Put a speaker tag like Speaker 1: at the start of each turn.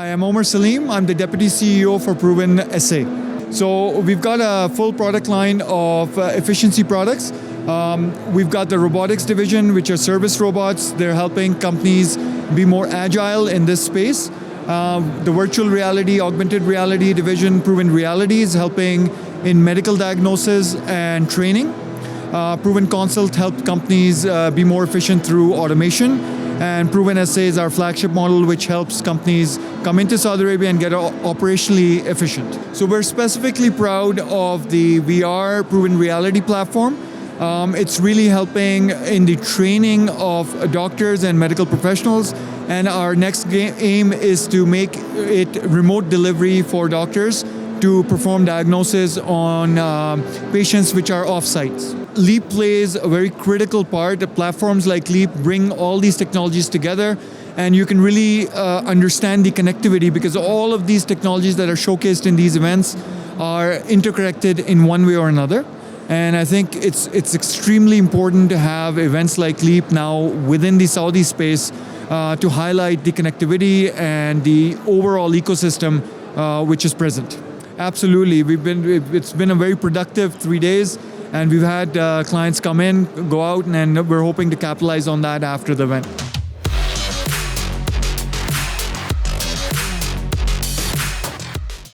Speaker 1: Hi, I'm Omar Salim. I'm the Deputy CEO for Proven SA. So we've got a full product line of efficiency products. We've got the Robotics division, which are service robots. They're helping companies be more agile in this space. The virtual reality, augmented reality division, Proven Reality, is helping in medical diagnosis and training. Proven Consult helps companies be more efficient through automation. And Proven SA is our flagship model, which helps companies come into Saudi Arabia and get operationally efficient. So we're specifically proud of the VR Proven Reality platform. It's really helping in the training of doctors and medical professionals. And our next aim is to make it remote delivery for doctors to perform diagnosis on patients which are off-site. Leap plays a very critical part. Platforms like Leap bring all these technologies together, and you can really understand the connectivity because all of these technologies that are showcased in these events are interconnected in one way or another. And I think it's extremely important to have events like Leap now within the Saudi space to highlight the connectivity and the overall ecosystem which is present. Absolutely, it's been a very productive 3 days, and we've had clients come in, go out, and we're hoping to capitalize on that after the event.